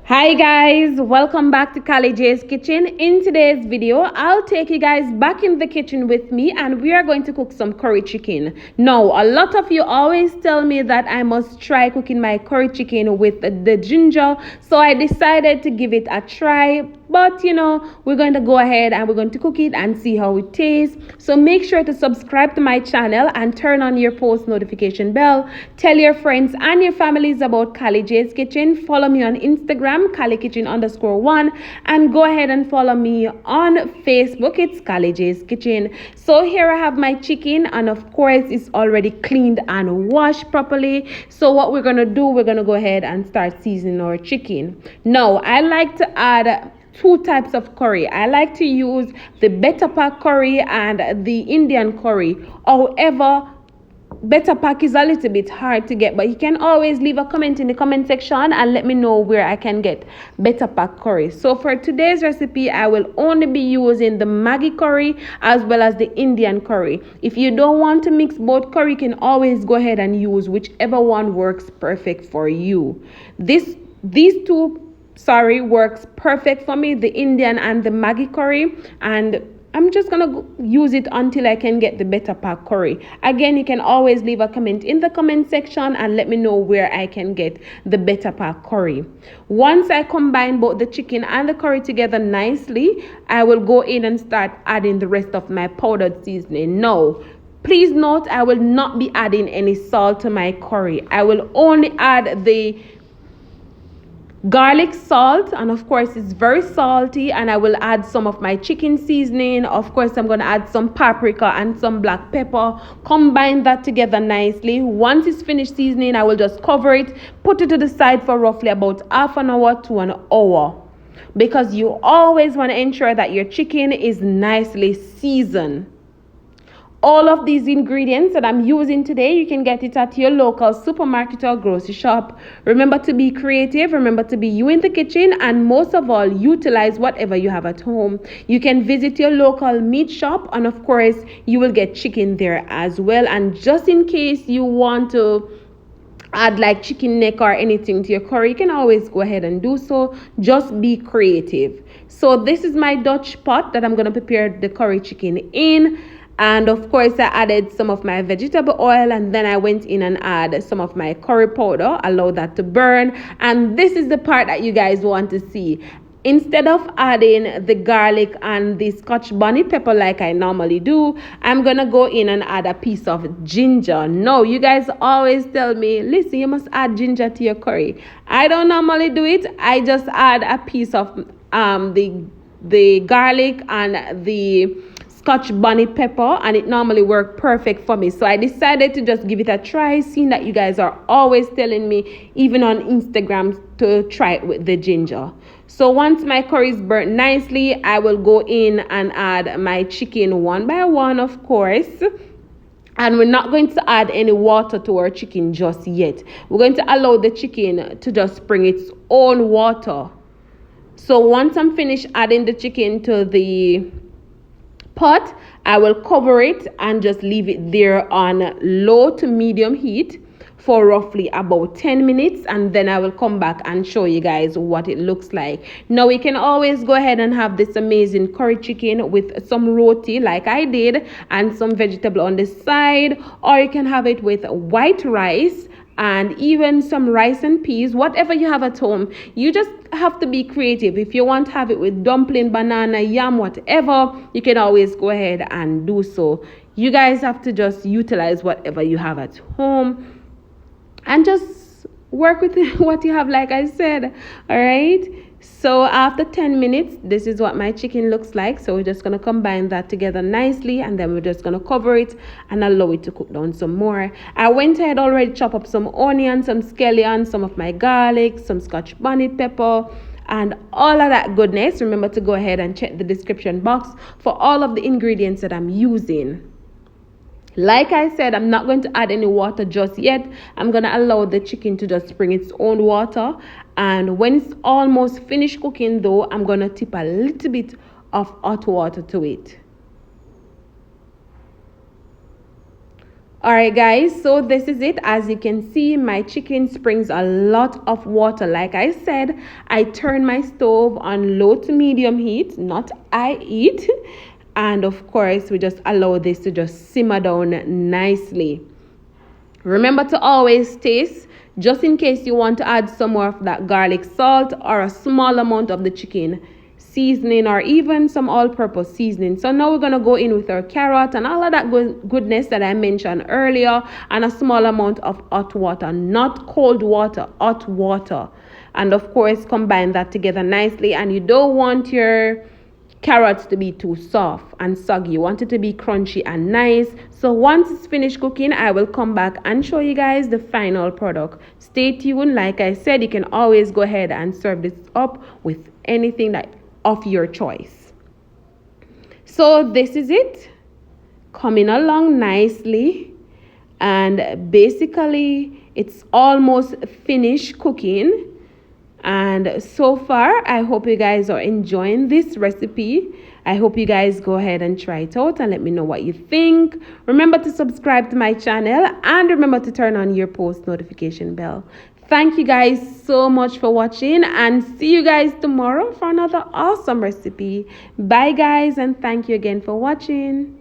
Hi guys, welcome back to Kali J's Kitchen. In today's video, I'll take you guys back in the kitchen with me and we are going to cook some curry chicken. Now, a lot of you always tell me that I must try cooking my curry chicken with the ginger, so I decided to give it a try. But we're going to go ahead and we're going to cook it and see how it tastes. So make sure to subscribe to my channel and turn on your post notification bell. Tell your friends and your families about Kali J's Kitchen. Follow me on Instagram, KaliKitchen_1, and go ahead and follow me on Facebook. It's Kali J's Kitchen. So here I have my chicken, and of course it's already cleaned and washed properly. So what we're gonna do, we're gonna go ahead and start seasoning our chicken. Now I like to add two types of curry. I like to use the better pack curry and the Indian curry. However, better pack is a little bit hard to get, but you can always leave a comment in the comment section and let me know where I can get better pack curry. So for today's recipe, I will only be using the Maggi curry as well as the Indian curry. If you don't want to mix both curry, you can always go ahead and use whichever one works perfect for you. These two works perfect for me, the Indian and the Maggi curry, and I'm just gonna use it until I can get the better pack curry. Again, you can always leave a comment in the comment section and let me know where I can get the better pack curry. Once I combine both the chicken and the curry together nicely, I will go in and start adding the rest of my powdered seasoning. Now, please note, I will not be adding any salt to my curry. I will only add the garlic salt, and of course it's very salty, and I will add some of my chicken seasoning. Of course I'm going to add some paprika and some black pepper, combine that together nicely. Once it's finished seasoning, I will just cover it, put it to the side for roughly about half an hour to an hour, because you always want to ensure that your chicken is nicely seasoned. All of these ingredients that I'm using today, you can get it at your local supermarket or grocery shop. Remember to be creative, remember to be you in the kitchen, and most of all, utilize whatever you have at home. You can visit your local meat shop, and of course, you will get chicken there as well. And just in case you want to add like chicken neck or anything to your curry, you can always go ahead and do so. Just be creative. So this is my Dutch pot that I'm going to prepare the curry chicken in. And of course, I added some of my vegetable oil, and then I went in and add some of my curry powder, allow that to burn. And this is the part that you guys want to see. Instead of adding the garlic and the Scotch bonnet pepper like I normally do, I'm going to go in and add a piece of ginger. No, you guys always tell me, listen, you must add ginger to your curry. I don't normally do it. I just add a piece of the garlic and the Scotch bonnet pepper, and it normally works perfect for me. So I decided to just give it a try, seeing that you guys are always telling me, even on Instagram, to try it with the ginger. So once my curry is burnt nicely, I will go in and add my chicken one by one, of course. And we're not going to add any water to our chicken just yet. We're going to allow the chicken to just bring its own water. So once I'm finished adding the chicken to the pot, I will cover it and just leave it there on low to medium heat for roughly about 10 minutes, and then I will come back and show you guys what it looks like. Now we can always go ahead and have this amazing curry chicken with some roti like I did and some vegetable on the side, or you can have it with white rice and even some rice and peas, whatever you have at home. You just have to be creative. If you want to have it with dumpling, banana, yam, whatever, you can always go ahead and do so. You guys have to just utilize whatever you have at home and just work with what you have, like I said. All right. So after 10 minutes, this is what my chicken looks like. So we're just going to combine that together nicely, and then we're just going to cover it and allow it to cook down some more. I went ahead already chop up some onions, some scallions, some of my garlic, some Scotch bonnet pepper, and all of that goodness. Remember to go ahead and check the description box for all of the ingredients that I'm using. Like I said, I'm not going to add any water just yet. I'm going to allow the chicken to just bring its own water. And when it's almost finished cooking though, I'm going to tip a little bit of hot water to it. Alright guys, so this is it. As you can see, my chicken springs a lot of water. Like I said, I turn my stove on low to medium heat, not high heat. And of course, we just allow this to just simmer down nicely. Remember to always taste, just in case you want to add some more of that garlic salt or a small amount of the chicken seasoning or even some all-purpose seasoning. So now we're going to go in with our carrot and all of that goodness that I mentioned earlier, and a small amount of hot water, not cold water, hot water. And of course, combine that together nicely. And you don't want your carrots to be too soft and soggy. You want it to be crunchy and nice. So once it's finished cooking, I will come back and show you guys the final product. Stay tuned. Like I said, you can always go ahead and serve this up with anything that of your choice. So this is it, coming along nicely, and basically it's almost finished cooking. And so far, I hope you guys are enjoying this recipe. I hope you guys go ahead and try it out and let me know what you think. Remember to subscribe to my channel and remember to turn on your post notification bell. Thank you guys so much for watching, and see you guys tomorrow for another awesome recipe. Bye guys, and thank you again for watching.